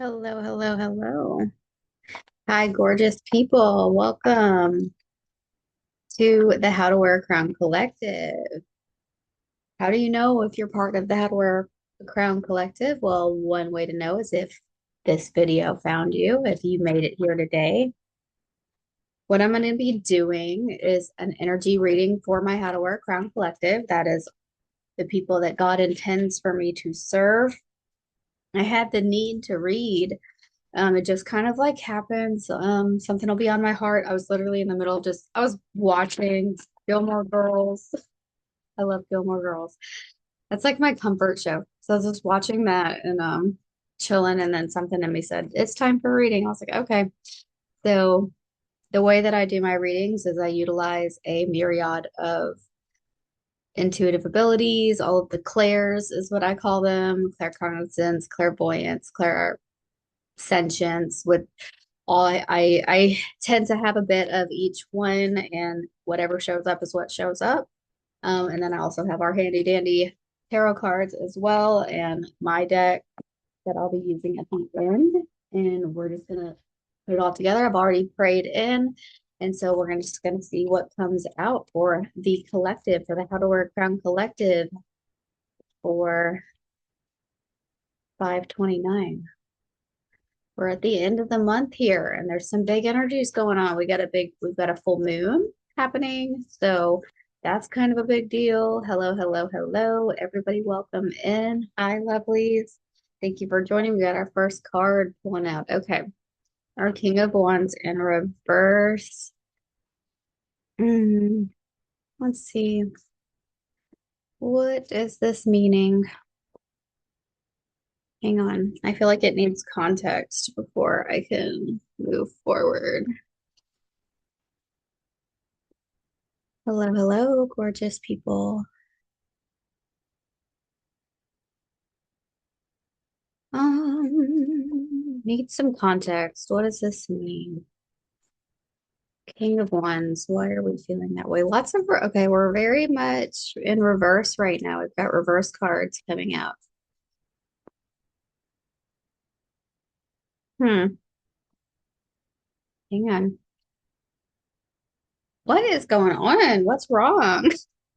Hello, hello, hello. Hi, gorgeous people. Welcome to the How to Wear a Crown Collective. How do you know if you're part of the How to Wear a Crown Collective? Well, one way to know is if this video found you, if you made it here today. What I'm going to be doing is an energy reading for my How to Wear a Crown Collective. That is the people that God intends for me to serve. I had the need to read. It just kind of like happens. Something will be on my heart. I was literally in the middle of I was watching Gilmore Girls. I love Gilmore Girls. That's like my comfort show. So I was just watching that and chilling, and then something in me said, "It's time for reading." I was like, okay. So the way that I do my readings is I utilize a myriad of intuitive abilities, all of the clairs is what I call them, claircognizance, clairvoyance, clairsentience, with I tend to have a bit of each one, and whatever shows up is what shows up. And then I also have our handy dandy tarot cards as well, and my deck that I'll be using at the end. And we're just gonna put it all together. I've already prayed in, and so we're gonna see what comes out for the collective, for the How to Wear a Crown Collective for 529. We're at the end of the month here, and there's some big energies going on. We've got a full moon happening. So that's kind of a big deal. Hello, hello, hello. Everybody, welcome in. Hi, lovelies. Thank you for joining. We got our first card pulling out. Okay. Our King of Wands in reverse. Hmm, let's see. What is this meaning? Hang on. I feel like it needs context before I can move forward. Hello, hello, gorgeous people. Need some context. What does this mean? King of Wands. Why are we feeling that way? Okay, we're very much in reverse right now. We've got reverse cards coming out. Hmm, hang on. What is going on? What's wrong?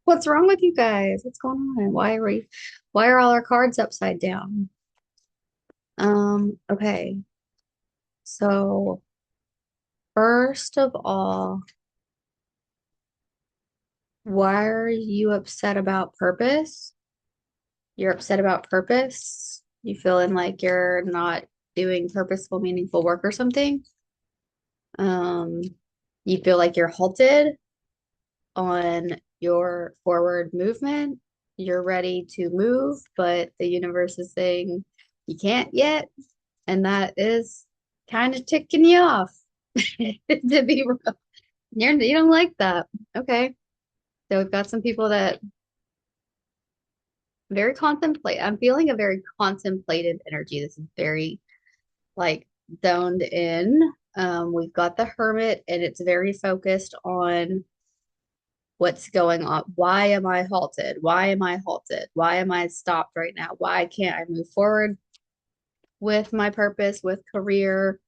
What's wrong with you guys? What's going on? Why are all our cards upside down? Okay. So first of all, why are you upset about purpose? You're upset about purpose. You feeling like you're not doing purposeful, meaningful work or something. Um, you feel like you're halted on your forward movement. You're ready to move, but the universe is saying you can't yet. And that is kind of ticking you off, to be real. You don't like that. Okay. So we've got some people that I'm feeling a very contemplative energy. This is very like zoned in. We've got the Hermit, and it's very focused on what's going on. Why am I halted? Why am I halted? Why am I stopped right now? Why can't I move forward with my purpose, with career,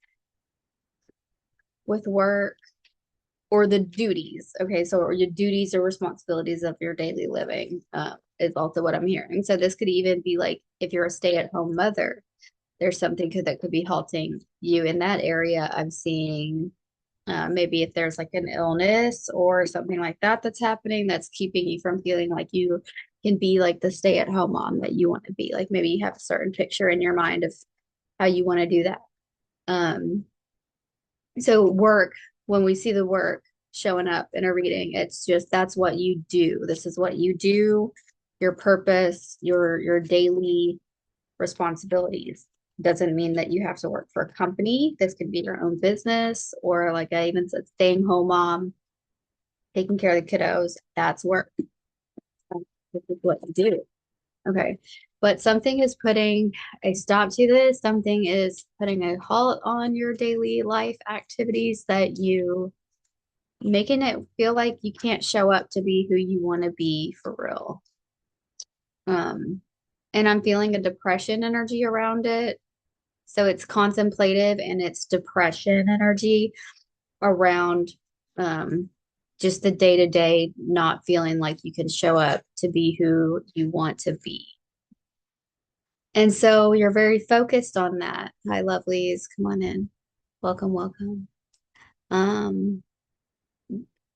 with work, or the duties? Okay, so your duties or responsibilities of your daily living is also what I'm hearing. So this could even be like if you're a stay-at-home mother, there's that could be halting you in that area. I'm seeing maybe if there's like an illness or something like that that's happening that's keeping you from feeling like you can be like the stay-at-home mom that you want to be. Like maybe you have a certain picture in your mind of how you want to do that. Um, so work, when we see the work showing up in a reading, it's just that's what you do. This is what you do, your purpose, your daily responsibilities. Doesn't mean that you have to work for a company. This could be your own business, or like I even said, staying home mom, taking care of the kiddos. That's work. This is what you do. Okay. But something is putting a stop to this. Something is putting a halt on your daily life activities that you making it feel like you can't show up to be who you want to be for real. Um, and I'm feeling a depression energy around it. So it's contemplative and it's depression energy around um, just the day to day, not feeling like you can show up to be who you want to be. And so you're very focused on that. Hi, lovelies. Come on in. Welcome, welcome. Um,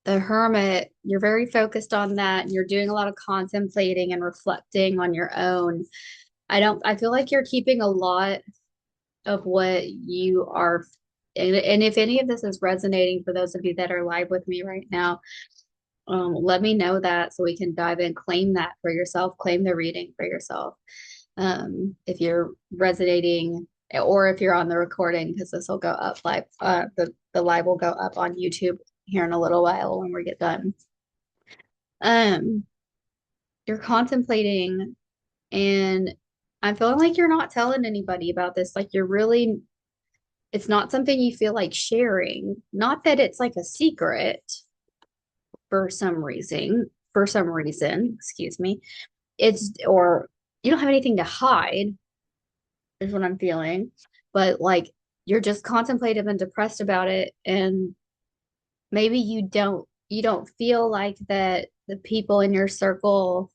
the Hermit, you're very focused on that. You're doing a lot of contemplating and reflecting on your own. I feel like you're keeping a lot of what you are. And if any of this is resonating for those of you that are live with me right now, let me know that so we can dive in, claim that for yourself, claim the reading for yourself. If you're resonating or if you're on the recording, because this will go up live, the live will go up on YouTube here in a little while when we get done. Um, you're contemplating and I'm feeling like you're not telling anybody about this. Like you're really, it's not something you feel like sharing. Not that it's like a secret for some reason, excuse me. Or you don't have anything to hide, is what I'm feeling. But like you're just contemplative and depressed about it. And maybe you don't feel like that the people in your circle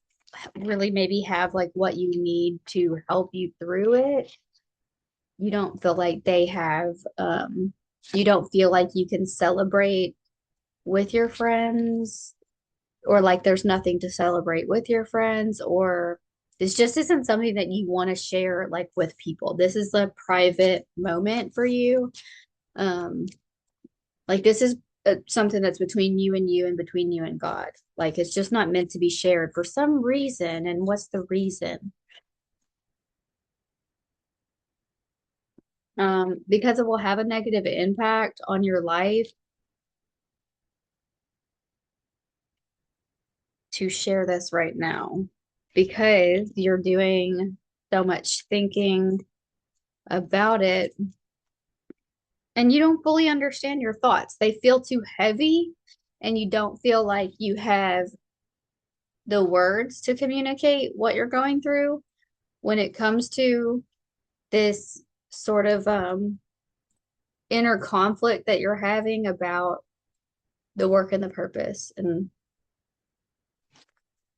really maybe have like what you need to help you through it. You don't feel like they have you don't feel like you can celebrate with your friends, or like there's nothing to celebrate with your friends, or this just isn't something that you want to share like with people. This is a private moment for you. um like this is something that's between you and between you and God. Like it's just not meant to be shared for some reason. And what's the reason? Because it will have a negative impact on your life to share this right now, because you're doing so much thinking about it and you don't fully understand your thoughts. They feel too heavy and you don't feel like you have the words to communicate what you're going through when it comes to this sort of inner conflict that you're having about the work and the purpose and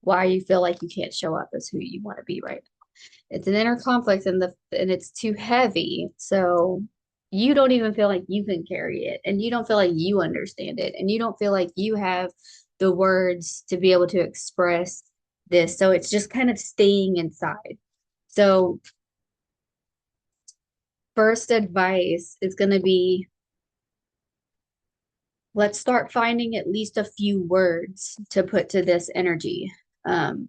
why you feel like you can't show up as who you want to be right now. It's an inner conflict and it's too heavy. So you don't even feel like you can carry it and you don't feel like you understand it and you don't feel like you have the words to be able to express this. So it's just kind of staying inside. So first advice is going to be, let's start finding at least a few words to put to this energy. Um,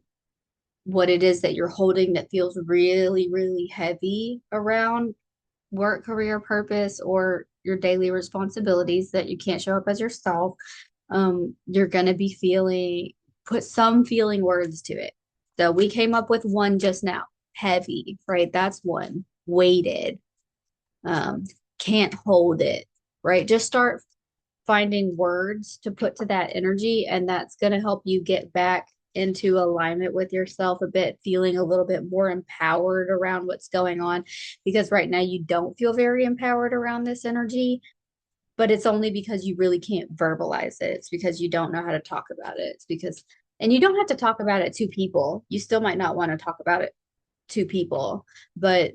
what it is that you're holding that feels really, really heavy around work, career, purpose, or your daily responsibilities that you can't show up as yourself. You're going to be put some feeling words to it. So we came up with one just now, heavy, right? That's one. Weighted, um, can't hold it, right? Just start finding words to put to that energy, and that's going to help you get back into alignment with yourself a bit, feeling a little bit more empowered around what's going on. Because right now you don't feel very empowered around this energy, but it's only because you really can't verbalize it. It's because you don't know how to talk about it. It's because, and you don't have to talk about it to people. You still might not want to talk about it to people, but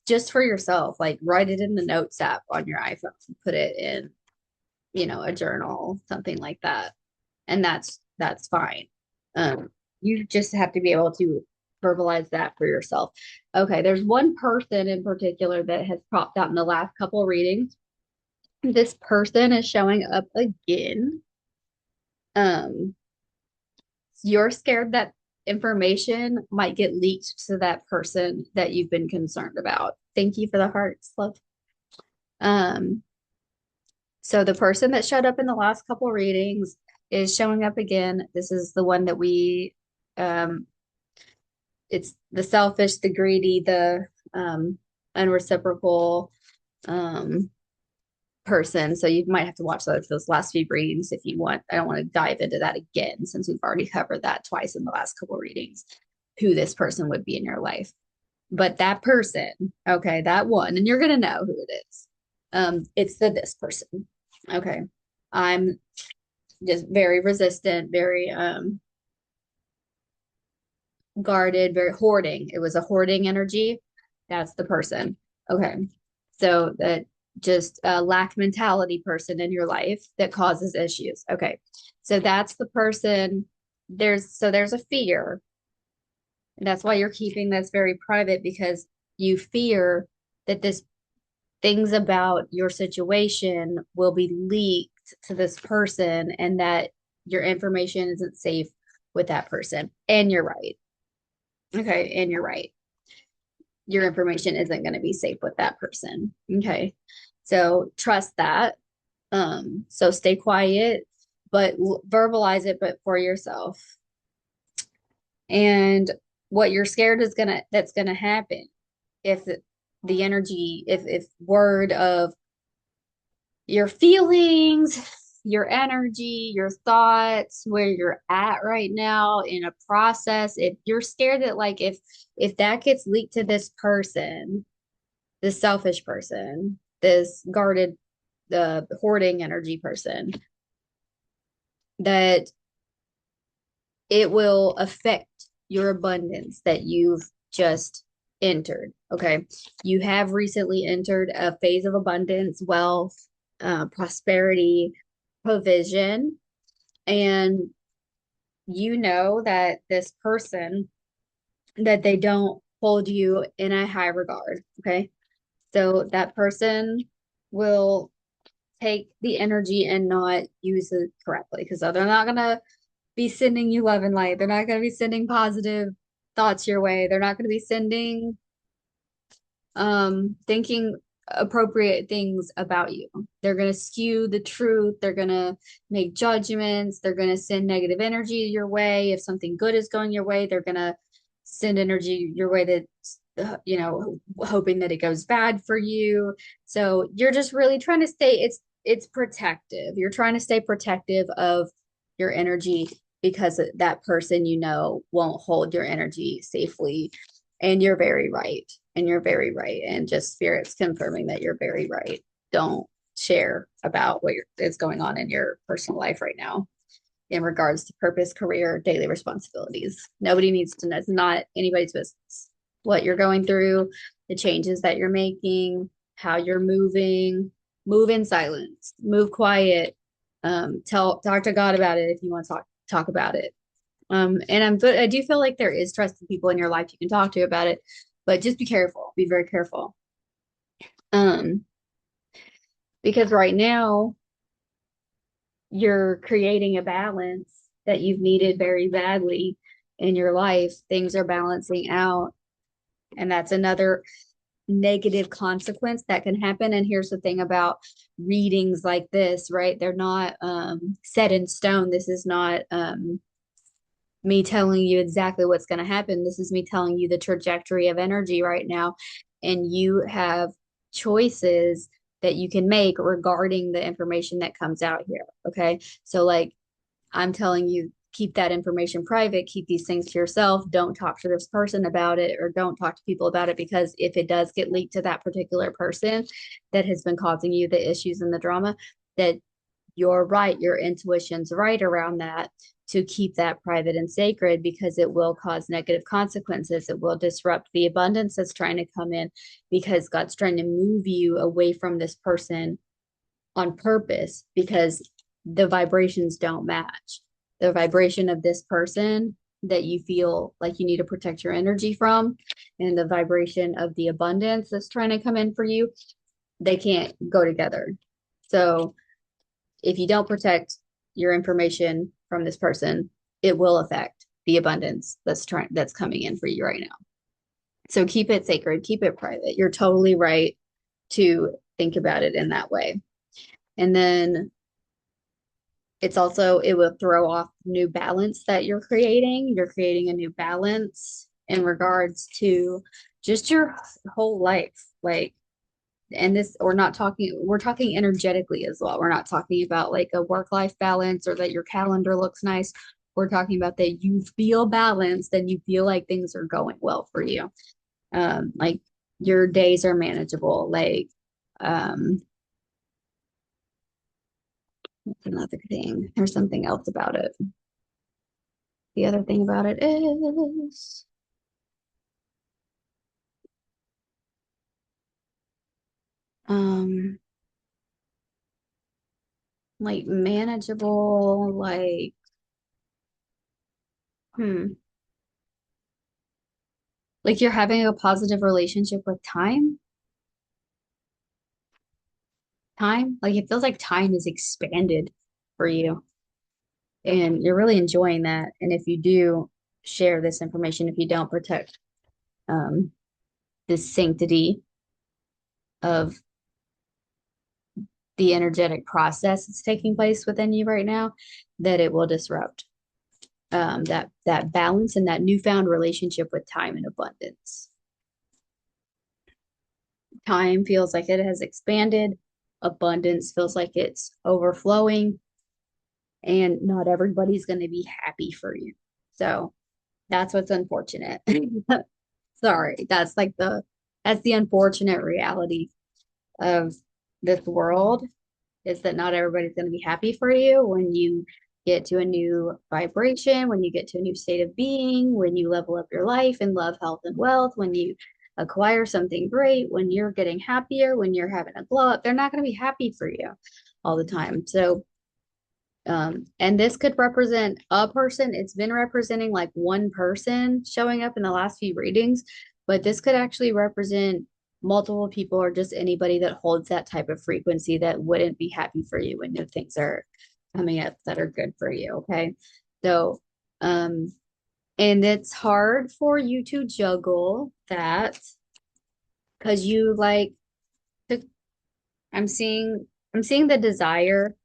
just for yourself, like write it in the notes app on your iPhone, put it in, a journal, something like that. And that's fine. Um, you just have to be able to verbalize that for yourself. Okay, there's one person in particular that has popped out in the last couple readings. This person is showing up again. Um, you're scared that information might get leaked to that person that you've been concerned about. Thank you for the hearts, love. Um, So the person that showed up in the last couple readings is showing up again. This is the one that um, it's the selfish, the greedy, the unreciprocal um, person. So you might have to watch those last few readings if you want. I don't want to dive into that again since we've already covered that twice in the last couple readings, who this person would be in your life. But that person, okay, that one, and you're gonna know who it is. It's this person. Okay. I'm just very resistant, very guarded, very hoarding. It was a hoarding energy. That's the person. Okay. So that just a lack mentality person in your life that causes issues. Okay. So that's the person. There's a fear. And that's why you're keeping that's very private because you fear that this things about your situation will be leaked to this person and that your information isn't safe with that person. And you're right. Okay. And you're right. Your information isn't going to be safe with that person. Okay. So trust that. So stay quiet, but verbalize it, but for yourself. And what you're scared is that's gonna happen if the energy, if word of your feelings, your energy, your thoughts, where you're at right now in a process, if you're scared that like if that gets leaked to this person, this selfish person, this guarded, the hoarding energy person, that it will affect your abundance that you've just entered. Okay. You have recently entered a phase of abundance, wealth, prosperity, provision, and you know that this person, that they don't hold you in a high regard. Okay. So that person will take the energy and not use it correctly because they're not going to be sending you love and light. They're not going to be sending positive thoughts your way. They're not going to be sending thinking appropriate things about you. They're going to skew the truth. They're going to make judgments. They're going to send negative energy your way. If something good is going your way, they're going to send energy your way that's hoping that it goes bad for you. So you're just really trying to stay, it's protective. You're trying to stay protective of your energy because that person won't hold your energy safely. And you're very right. And you're very right. And just spirits confirming that you're very right. Don't share about what is going on in your personal life right now in regards to purpose, career, daily responsibilities. Nobody needs to know. It's not anybody's business. What you're going through, the changes that you're making, how you're moving, move in silence, move quiet. Talk to God about it if you want to talk about it. But I do feel like there is trusted people in your life you can talk to about it, but just be careful. Be very careful. Um, because right now you're creating a balance that you've needed very badly in your life. Things are balancing out, and that's another negative consequence that can happen. And here's the thing about readings like this, right? They're not set in stone. This is not me telling you exactly what's going to happen. This is me telling you the trajectory of energy right now. And you have choices that you can make regarding the information that comes out here. Okay. So, like, I'm telling you, keep that information private, keep these things to yourself. Don't talk to this person about it or don't talk to people about it because if it does get leaked to that particular person that has been causing you the issues and the drama, that you're right, your intuition's right around that, to keep that private and sacred because it will cause negative consequences. It will disrupt the abundance that's trying to come in because God's trying to move you away from this person on purpose because the vibrations don't match. The vibration of this person that you feel like you need to protect your energy from and the vibration of the abundance that's trying to come in for you, they can't go together. So if you don't protect your information from this person, it will affect the abundance that's coming in for you right now. So keep it sacred, keep it private. You're totally right to think about it in that way. And then it will throw off new balance that you're creating. You're creating a new balance in regards to just your whole life. Like, and this, we're talking energetically as well. We're not talking about like a work-life balance or that your calendar looks nice. We're talking about that you feel balanced and you feel like things are going well for you. Like your days are manageable. Like, um, what's another thing? There's something else about it. The other thing about it is, um, like manageable, like, hmm, like you're having a positive relationship with time. Like it feels like time is expanded for you, and you're really enjoying that. And if you do share this information, if you don't protect um this sanctity of the energetic process that's taking place within you right now, that it will disrupt that balance and that newfound relationship with time and abundance. Time feels like it has expanded, abundance feels like it's overflowing, and not everybody's going to be happy for you. So that's what's unfortunate. Sorry, that's the unfortunate reality of this world, is that not everybody's going to be happy for you when you get to a new vibration, when you get to a new state of being, when you level up your life in love, health, and wealth, when you acquire something great, when you're getting happier, when you're having a glow up. They're not going to be happy for you all the time. So, and this could represent a person. It's been representing like one person showing up in the last few readings, but this could actually represent multiple people or just anybody that holds that type of frequency that wouldn't be happy for you when new things are coming up that are good for you. Okay. So, um, and it's hard for you to juggle that because you like the, I'm seeing, I'm seeing the desire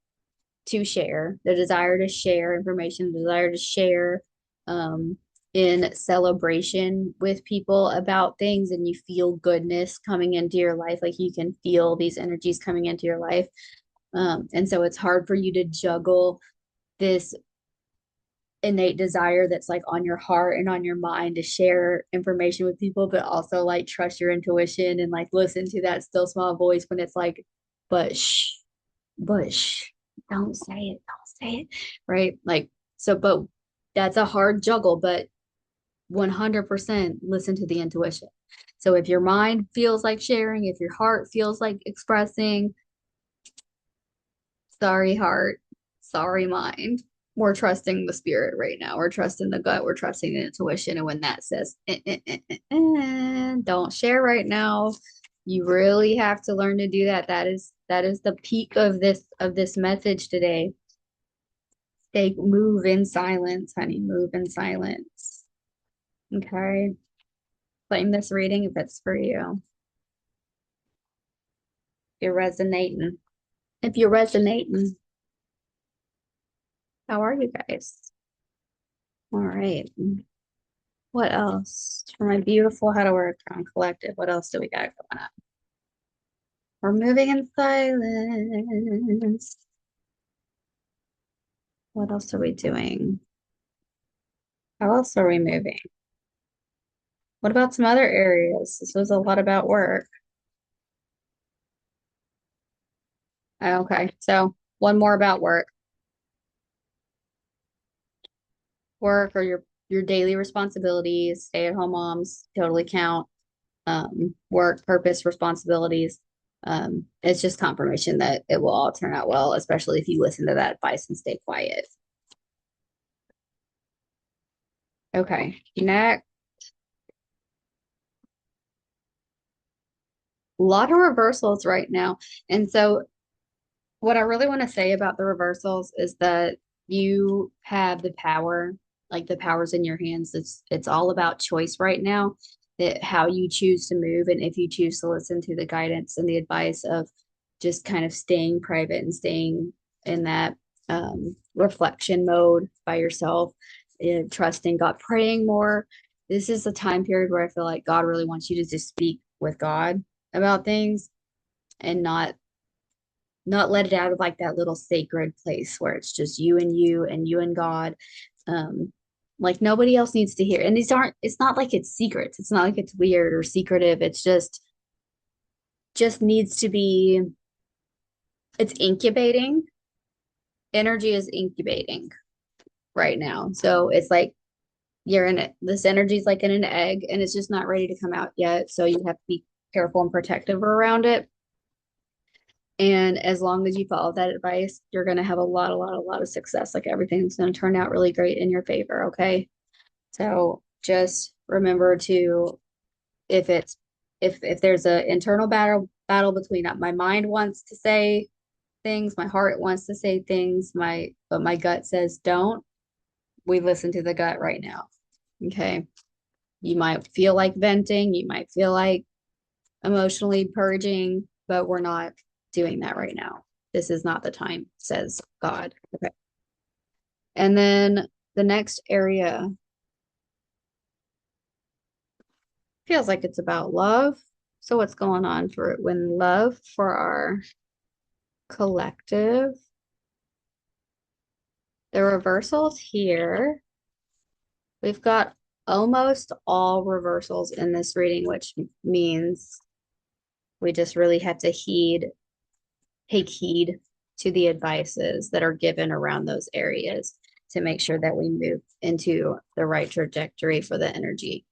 to share information, the desire to share um, in celebration with people about things, and you feel goodness coming into your life. Like you can feel these energies coming into your life. And so it's hard for you to juggle this innate desire that's like on your heart and on your mind to share information with people, but also like trust your intuition and like listen to that still small voice when it's like, but shh, bush. Don't say it. Don't say it. Right? Like, so, but that's a hard juggle, but 100% listen to the intuition. So if your mind feels like sharing, if your heart feels like expressing, sorry, heart, sorry, mind. We're trusting the spirit right now. We're trusting the gut. We're trusting the intuition. And when that says, don't share right now, you really have to learn to do that. That is the peak of this message today. Move in silence, honey. Move in silence. Okay. Claim this reading if it's for you. If you're resonating. If you're resonating, how are you guys? All right. What else? For my beautiful How to Work on Collective, what else do we got going on? We're moving in silence. What else are we doing? How else are we moving? What about some other areas? This was a lot about work. Okay, so one more about work. Work or your daily responsibilities, stay-at-home moms totally count. Work, purpose, responsibilities. It's just confirmation that it will all turn out well, especially if you listen to that advice and stay quiet. Okay, next, a lot of reversals right now. And so what I really want to say about the reversals is that you have the power, like the power's in your hands. It's all about choice right now, that how you choose to move, and if you choose to listen to the guidance and the advice of just kind of staying private and staying in that reflection mode by yourself, and trusting God, praying more. This is a time period where I feel like God really wants you to just speak with God about things and not let it out of like that little sacred place where it's just you and God. Um, Like nobody else needs to hear. And these aren't, it's not like it's secrets. It's not like it's weird or secretive. It's just needs to be, it's incubating. Energy is incubating right now. So it's like you're in it. This energy is like in an egg and it's just not ready to come out yet. So you have to be careful and protective around it. And as long as you follow that advice, you're going to have a lot of success. Like everything's going to turn out really great in your favor. Okay. So just remember to, if it's, if there's an internal battle between my mind wants to say things, my heart wants to say things, but my gut says don't, we listen to the gut right now. Okay. You might feel like venting, you might feel like emotionally purging, but we're not doing that right now. This is not the time, says God. Okay. And then the next area feels like it's about love. So what's going on for when love for our collective? The reversals here. We've got almost all reversals in this reading, which means we just really have to take heed to the advices that are given around those areas to make sure that we move into the right trajectory for the energy.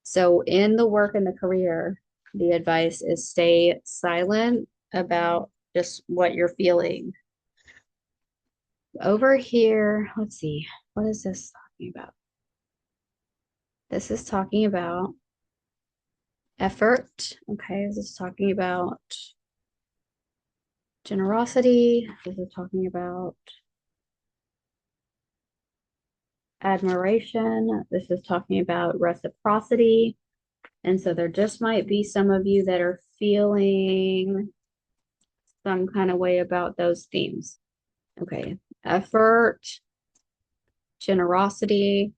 So in the work and the career, the advice is stay silent about just what you're feeling. Over here, let's see, what is this talking about? This is talking about effort. Okay, this is talking about generosity. This is talking about admiration. This is talking about reciprocity. And so there just might be some of you that are feeling some kind of way about those themes. Okay, effort, generosity,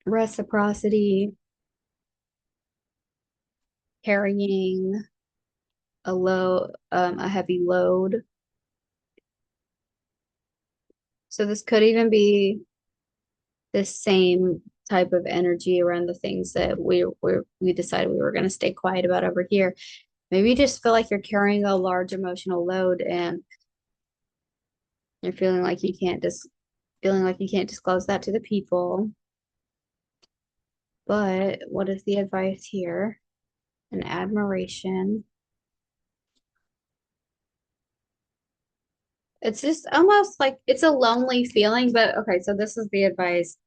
reciprocity, carrying a heavy load. So this could even be the same type of energy around the things that we decided we were going to stay quiet about over here. Maybe you just feel like you're carrying a large emotional load and you're feeling like you can't disclose that to the people. But what is the advice here? An admiration. It's just almost like it's a lonely feeling, but okay, so this is the advice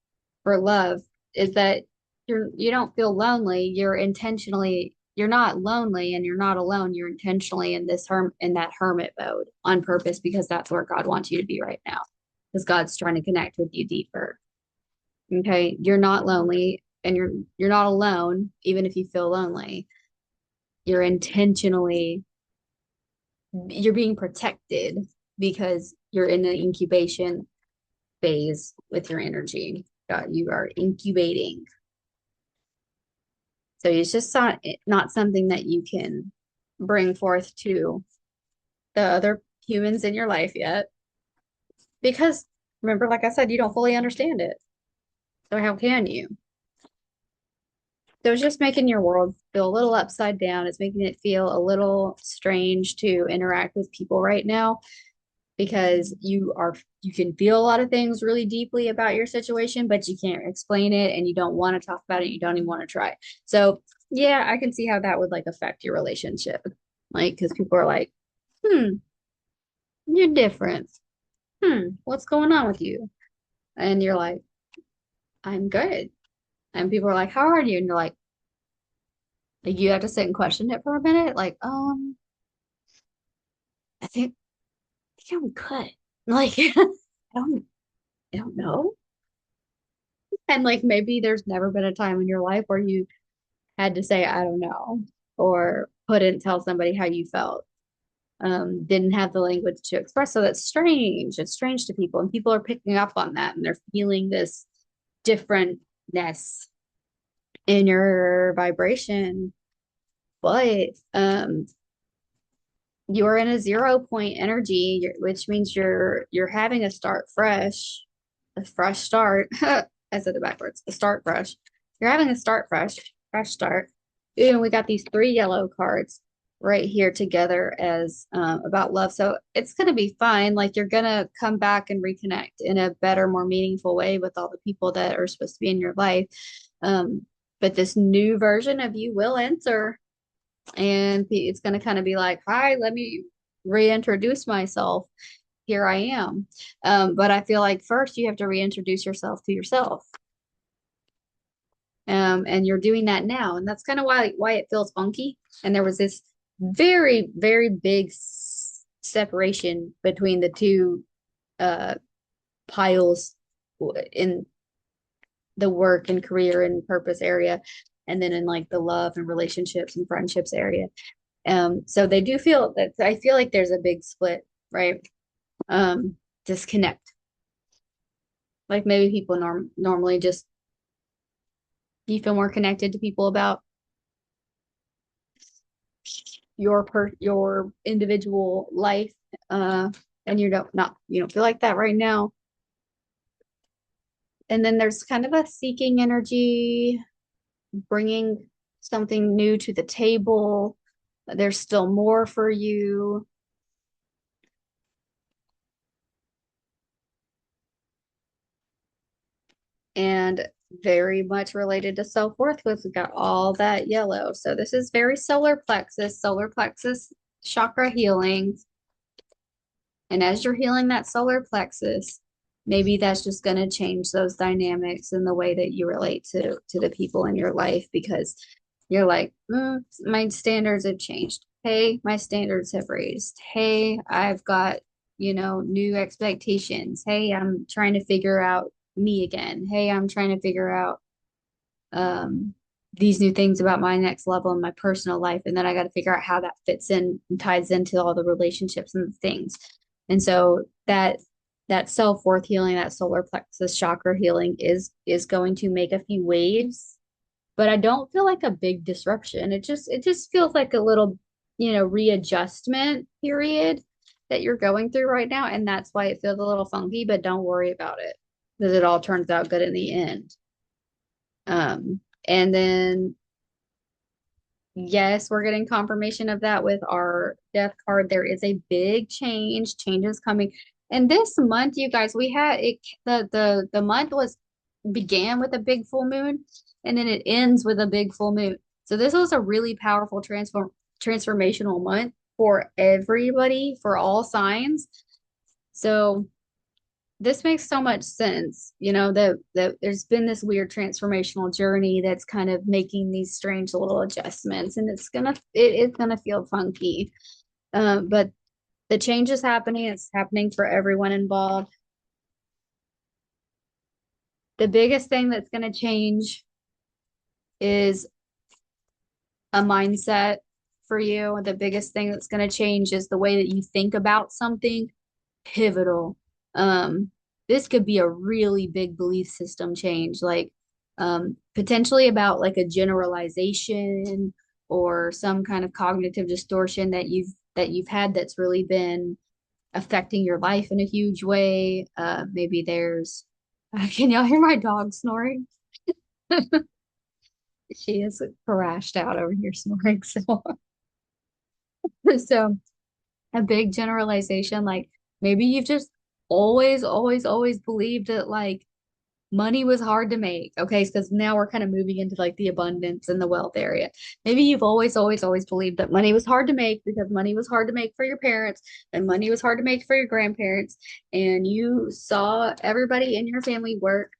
for love is that you don't feel lonely. You're not lonely and you're not alone. You're intentionally in in that hermit mode on purpose because that's where God wants you to be right now. Because God's trying to connect with you deeper. Okay. You're not lonely and you're not alone, even if you feel lonely. You're intentionally you're being protected because you're in an incubation phase with your energy. You are incubating. So it's just not something that you can bring forth to the other humans in your life yet. Because remember, like I said, you don't fully understand it. So how can you? So it's just making your world feel a little upside down. It's making it feel a little strange to interact with people right now because you can feel a lot of things really deeply about your situation, but you can't explain it and you don't want to talk about it. You don't even want to try. So yeah, I can see how that would like affect your relationship. Like, because people are like, you're different. What's going on with you? And you're like, I'm good. And people are like, how are you? And you're like you have to sit and question it for a minute. Like, I think, I think I'm good. Like, don't, I don't know. And like maybe there's never been a time in your life where you had to say, I don't know, or couldn't tell somebody how you felt. Didn't have the language to express. So that's strange. It's strange to people. And people are picking up on that and they're feeling this differentness in your vibration. But you're in a 0 point energy, which means you're having a start fresh a fresh start. I said it backwards. A start fresh. You're having a start fresh start. And we got these three yellow cards right here together as about love. So it's gonna be fine. Like you're gonna come back and reconnect in a better, more meaningful way with all the people that are supposed to be in your life. But this new version of you will enter, and it's gonna kind of be like, "Hi, let me reintroduce myself. Here I am." But I feel like first you have to reintroduce yourself to yourself. And you're doing that now. And that's kind of why it feels funky. And there was this very, very big separation between the two uh piles in the work and career and purpose area, and then in like the love and relationships and friendships area. So they do feel that I feel like there's a big split, right? Disconnect. Like maybe people normally just you feel more connected to people about your individual life, uh and you don't feel like that right now. And then there's kind of a seeking energy, bringing something new to the table. There's still more for you. And very much related to self-worth because we got all that yellow. So this is very solar plexus chakra healing. And as you're healing that solar plexus, maybe that's just going to change those dynamics and the way that you relate to the people in your life because you're like, my standards have changed. Hey, my standards have raised. Hey, I've got, new expectations. Hey, I'm trying to figure out me again. Hey, I'm trying to figure out um these new things about my next level in my personal life. And then I got to figure out how that fits in and ties into all the relationships and the things. And so that self-worth healing, that solar plexus chakra healing is going to make a few waves, but I don't feel like a big disruption. It just feels like a little, readjustment period that you're going through right now. And that's why it feels a little funky, but don't worry about it because it all turns out good in the end. And then yes, we're getting confirmation of that with our death card. There is a big changes coming. And this month, you guys, we had it the month was began with a big full moon and then it ends with a big full moon. So this was a really powerful transformational month for everybody, for all signs. So this makes so much sense, that there's been this weird transformational journey that's kind of making these strange little adjustments, and it is gonna feel funky. But the change is happening. It's happening for everyone involved. The biggest thing that's gonna change is a mindset for you. The biggest thing that's gonna change is the way that you think about something pivotal. This could be a really big belief system change, like potentially about like a generalization or some kind of cognitive distortion that you've had that's really been affecting your life in a huge way. Maybe there's can y'all hear my dog snoring? She is crashed out over here snoring. So a big generalization, like maybe you've just always, always, always believed that like money was hard to make. Okay, because now we're kind of moving into like the abundance and the wealth area. Maybe you've always, always, always believed that money was hard to make because money was hard to make for your parents and money was hard to make for your grandparents. And you saw everybody in your family work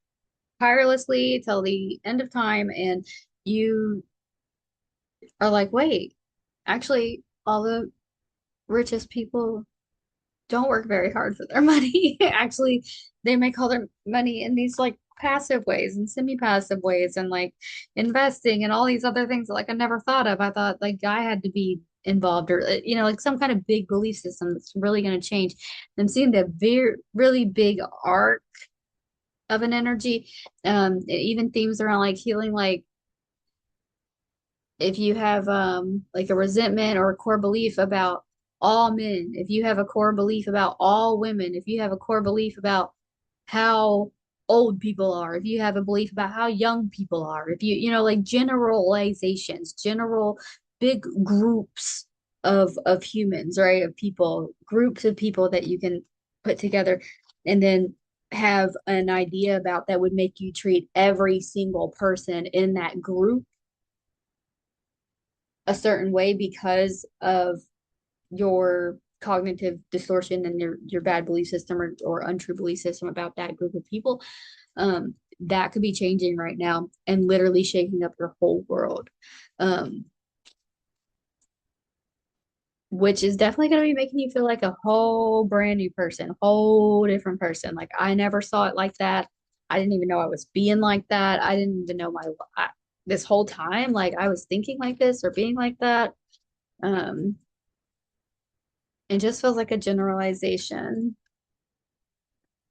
tirelessly till the end of time. And you are like, wait, actually, all the richest people don't work very hard for their money. Actually, they make all their money in these like passive ways and semi-passive ways and like investing and all these other things that like I never thought of. I thought like I had to be involved or like some kind of big belief system that's really going to change. I'm seeing the very really big arc of an energy. Even themes around like healing, like if you have like a resentment or a core belief about all men, if you have a core belief about all women, if you have a core belief about how old people are, if you have a belief about how young people are, if you, like generalizations, general big groups of humans, right? Of people, groups of people that you can put together and then have an idea about that would make you treat every single person in that group a certain way because of your cognitive distortion and your bad belief system or untrue belief system about that group of people, that could be changing right now and literally shaking up your whole world. um, which is definitely going to be making you feel like a whole brand new person, whole different person. Like I never saw it like that. I didn't even know I was being like that. I didn't even know this whole time, like I was thinking like this or being like that. Um, it just feels like a generalization,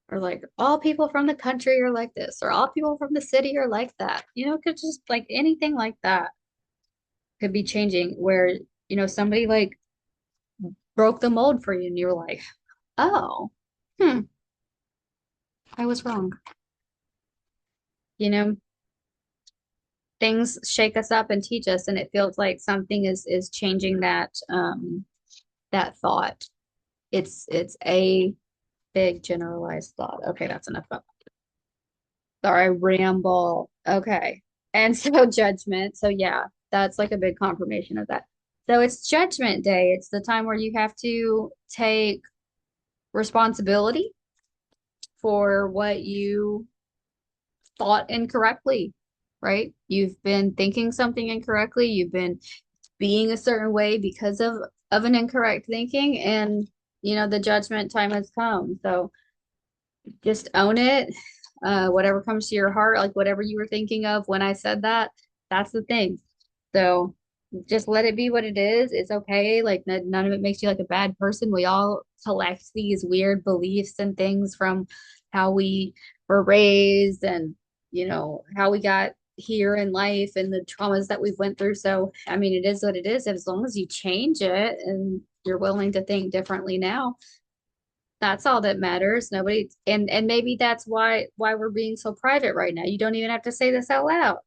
or like all people from the country are like this, or all people from the city are like that. It could just like anything like that could be changing where, somebody like broke the mold for you and you're like, oh, hmm, I was wrong. You know, things shake us up and teach us, and it feels like something is changing that thought. It's a big generalized thought. Okay, that's enough. Sorry, I ramble. Okay. And so judgment. So yeah, that's like a big confirmation of that. So it's judgment day. It's the time where you have to take responsibility for what you thought incorrectly, right? You've been thinking something incorrectly. You've been being a certain way because of an incorrect thinking, and the judgment time has come. So just own it. Whatever comes to your heart, like whatever you were thinking of when I said that, that's the thing. So just let it be what it is. It's okay. Like none of it makes you like a bad person. We all collect these weird beliefs and things from how we were raised and, how we got here in life and the traumas that we've went through. So, I mean, it is what it is. As long as you change it and you're willing to think differently now, that's all that matters. Nobody, and maybe that's why we're being so private right now. You don't even have to say this out loud.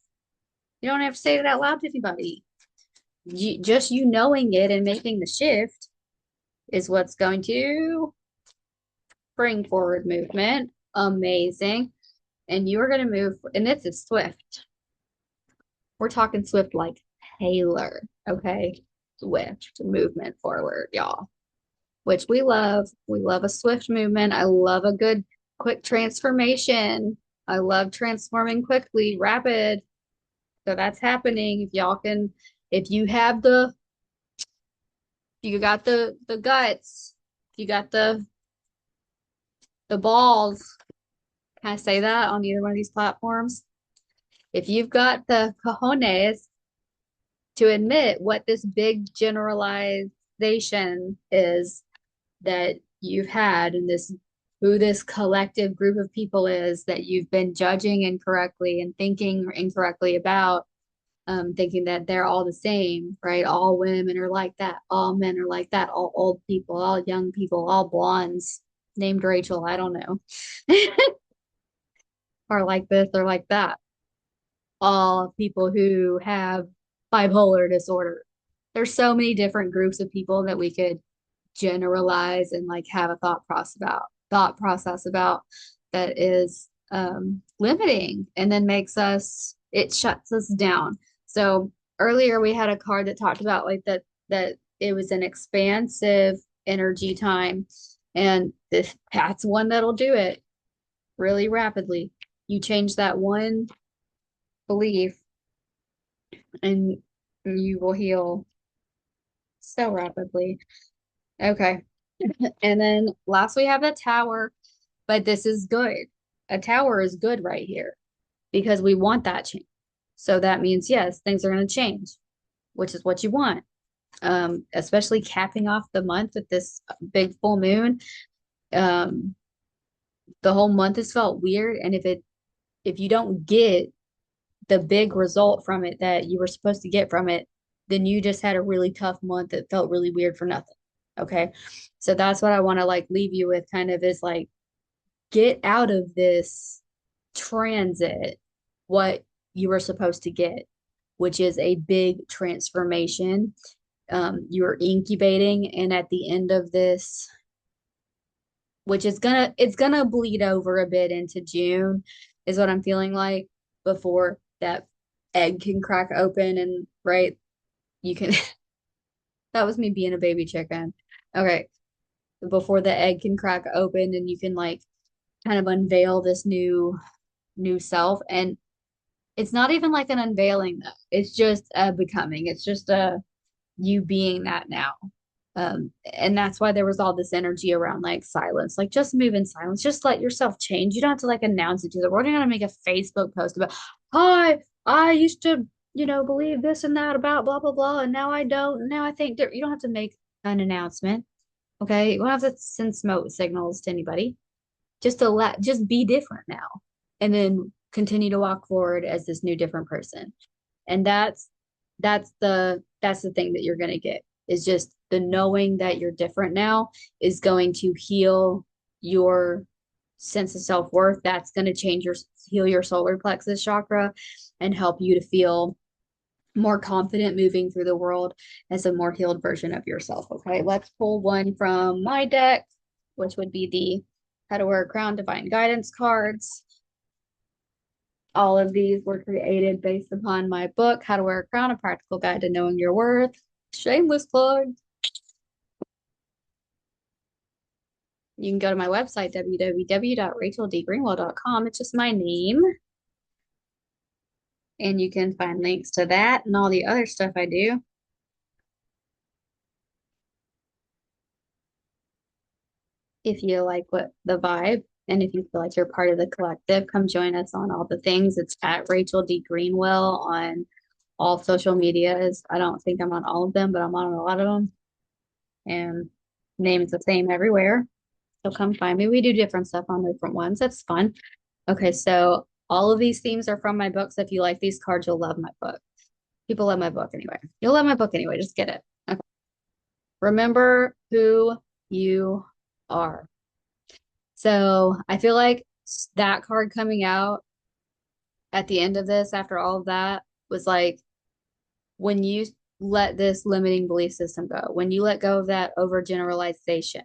You don't have to say it out loud to anybody. Just you knowing it and making the shift is what's going to bring forward movement. Amazing. And you're going to move, and this is swift. We're talking swift like Taylor, okay? Swift movement forward, y'all, which we love. We love a swift movement. I love a good quick transformation. I love transforming quickly, rapid. So that's happening. If y'all can, if you have you got the guts, you got the balls. Can I say that on either one of these platforms? If you've got the cojones to admit what this big generalization is that you've had and this who this collective group of people is that you've been judging incorrectly and thinking incorrectly about, thinking that they're all the same, right? All women are like that, all men are like that, all old people, all young people, all blondes named Rachel, I don't know, are like this or like that. All people who have bipolar disorder. There's so many different groups of people that we could generalize and like have a thought process about that is limiting and then makes us, it shuts us down. So earlier we had a card that talked about like that it was an expansive energy time, and that's one that'll do it really rapidly. You change that one belief and you will heal so rapidly. Okay. And then last we have a tower, but this is good. A tower is good right here because we want that change. So that means, yes, things are going to change, which is what you want. Especially capping off the month with this big full moon. Um, the whole month has felt weird. And if you don't get the big result from it that you were supposed to get from it, then you just had a really tough month that felt really weird for nothing. Okay. So that's what I want to like leave you with kind of is like get out of this transit what you were supposed to get, which is a big transformation. You're incubating, and at the end of this, which is it's gonna bleed over a bit into June, is what I'm feeling like, before that egg can crack open and right, you can that was me being a baby chicken. Okay, before the egg can crack open and you can like kind of unveil this new self. And it's not even like an unveiling though. It's just a becoming. It's just a you being that now. And that's why there was all this energy around like silence, like just move in silence, just let yourself change. You don't have to like announce it to the world. You're gonna make a Facebook post about, hi, I used to, believe this and that about blah blah blah, and now I don't. And now I think you don't have to make an announcement. Okay, you don't have to send smoke signals to anybody. Just be different now, and then continue to walk forward as this new different person. And that's the thing that you're going to get, is just the knowing that you're different now is going to heal your sense of self-worth. That's going to heal your solar plexus chakra and help you to feel more confident moving through the world as a more healed version of yourself. Okay, let's pull one from my deck, which would be the How to Wear a Crown Divine Guidance cards. All of these were created based upon my book, How to Wear a Crown, A Practical Guide to Knowing Your Worth. Shameless plug. You can go to my website, www.RachelDGreenwell.com. It's just my name. And you can find links to that and all the other stuff I do. If you like what the vibe, and if you feel like you're part of the collective, come join us on all the things. It's at Rachel D. Greenwell on all social medias. I don't think I'm on all of them, but I'm on a lot of them. And name is the same everywhere. So come find me. We do different stuff on different ones. That's fun. Okay, so all of these themes are from my book. So if you like these cards, you'll love my book. People love my book anyway. You'll love my book anyway. Just get it. Okay. Remember who you are. So I feel like that card coming out at the end of this, after all of that, was like when you let this limiting belief system go, when you let go of that overgeneralization,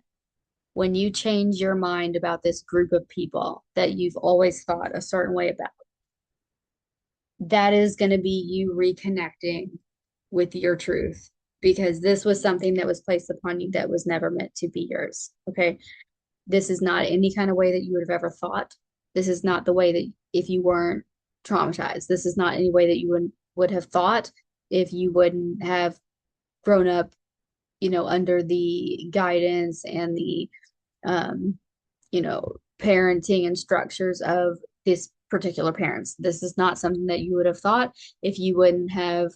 when you change your mind about this group of people that you've always thought a certain way about, that is going to be you reconnecting with your truth, because this was something that was placed upon you that was never meant to be yours. Okay. This is not any kind of way that you would have ever thought. This is not the way that if you weren't traumatized. This is not any way that you would have thought if you wouldn't have grown up, under the guidance and the um, parenting and structures of this particular parents. This is not something that you would have thought if you wouldn't have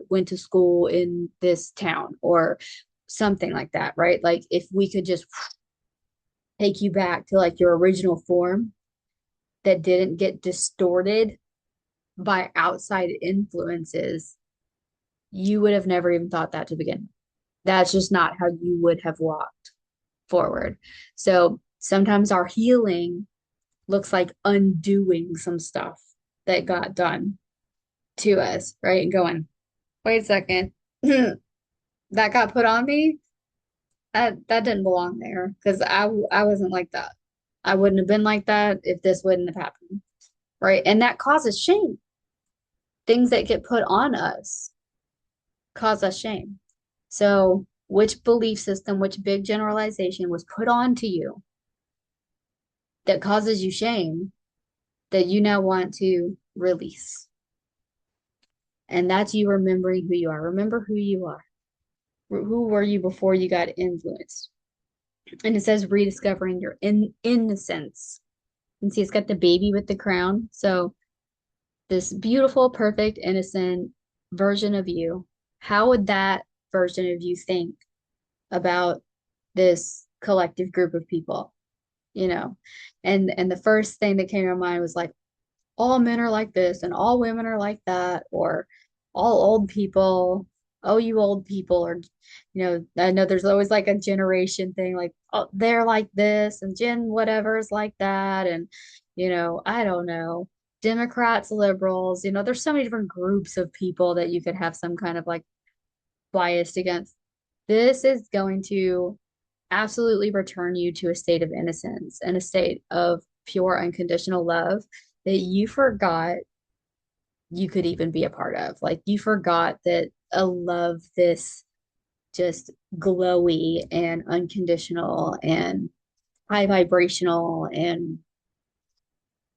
went to school in this town or something like that, right? Like if we could just take you back to like your original form that didn't get distorted by outside influences, you would have never even thought that to begin with. That's just not how you would have walked forward. So sometimes our healing looks like undoing some stuff that got done to us, right? And going, wait a second, that got put on me. That didn't belong there, because I wasn't like that. I wouldn't have been like that if this wouldn't have happened, right? And that causes shame. Things that get put on us cause us shame. So, which belief system, which big generalization was put onto you that causes you shame that you now want to release? And that's you remembering who you are. Remember who you are. Who were you before you got influenced? And it says rediscovering your innocence. And see, it's got the baby with the crown. So this beautiful, perfect, innocent version of you, how would that version of you think about this collective group of people? You know, and the first thing that came to my mind was like, all men are like this and all women are like that, or all old people, oh, you old people, or, I know there's always like a generation thing, like, oh, they're like this and Jen whatever is like that. And, I don't know, Democrats, liberals, there's so many different groups of people that you could have some kind of like biased against. This is going to absolutely return you to a state of innocence and a state of pure unconditional love that you forgot you could even be a part of. Like you forgot that a love this just glowy and unconditional and high vibrational and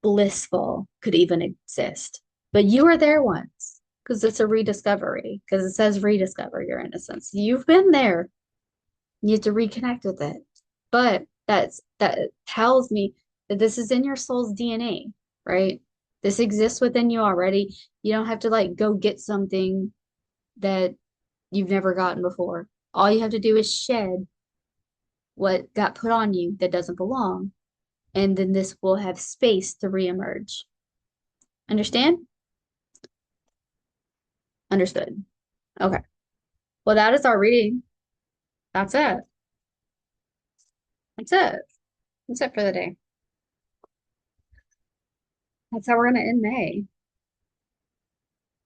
blissful could even exist. But you were there once because it's a rediscovery, because it says rediscover your innocence. You've been there. You have to reconnect with it. But that tells me that this is in your soul's DNA, right? This exists within you already. You don't have to like go get something that you've never gotten before. All you have to do is shed what got put on you that doesn't belong, and then this will have space to reemerge. Understand? Understood. Okay. Well, that is our reading. That's it. That's it. That's it for the day. That's how we're going to end May.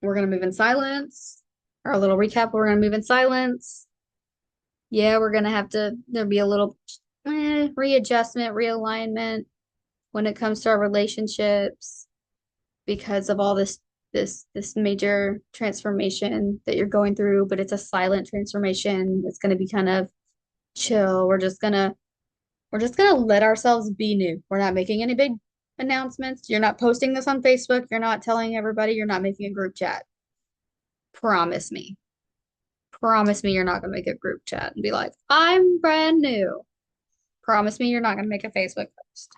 We're going to move in silence. Our little recap, we're going to move in silence. Yeah, we're going to have to, there'll be a little readjustment, realignment when it comes to our relationships because of all this major transformation that you're going through, but it's a silent transformation. It's going to be kind of chill. We're just gonna let ourselves be new. We're not making any big announcements. You're not posting this on Facebook. You're not telling everybody. You're not making a group chat. Promise me. Promise me you're not gonna make a group chat and be like, I'm brand new. Promise me you're not gonna make a Facebook post.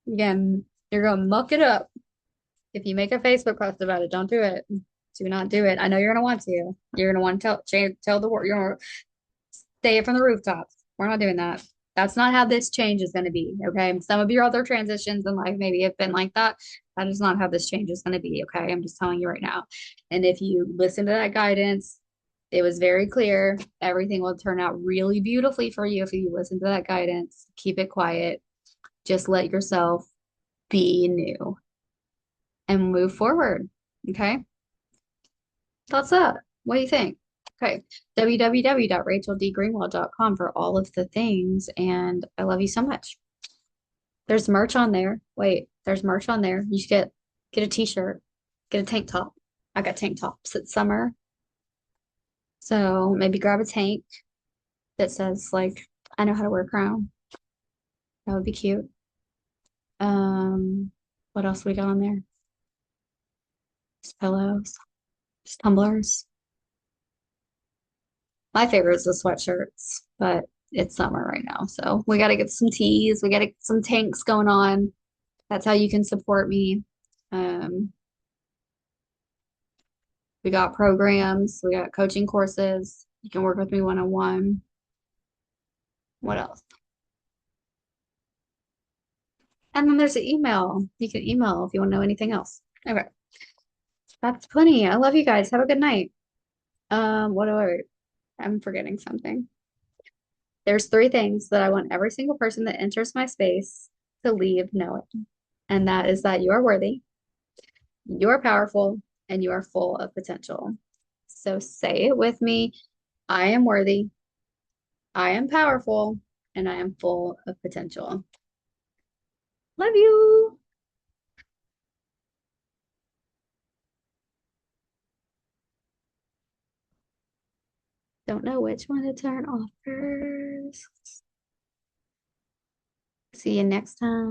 Again, you're gonna muck it up. If you make a Facebook post about it, don't do it. Do not do it. I know you're gonna want to. You're gonna want to tell the world. You're gonna say it from the rooftops. We're not doing that. That's not how this change is going to be. Okay. Some of your other transitions in life maybe have been like that. That is not how this change is going to be. Okay. I'm just telling you right now. And if you listen to that guidance, it was very clear. Everything will turn out really beautifully for you if you listen to that guidance. Keep it quiet. Just let yourself be new and move forward. Okay. Thoughts up. What do you think? Okay. www.RachelDGreenwell.com for all of the things. And I love you so much. There's merch on there. Wait, there's merch on there. You should get a t-shirt, get a tank top. I got tank tops. It's summer. So maybe grab a tank that says like, I know how to wear a crown. That would be cute. What else we got on there? Just pillows, just tumblers. My favorite is the sweatshirts, but it's summer right now. So we got to get some tees. We got to get some tanks going on. That's how you can support me. Um, we got programs, we got coaching courses. You can work with me one-on-one. What else? And then there's an email. You can email if you want to know anything else. Okay. That's plenty. I love you guys. Have a good night. What do I'm forgetting something. There's three things that I want every single person that enters my space to leave knowing. And that is that you are worthy, you are powerful, and you are full of potential. So say it with me. I am worthy, I am powerful, and I am full of potential. Love you. Don't know which one to turn off first. See you next time.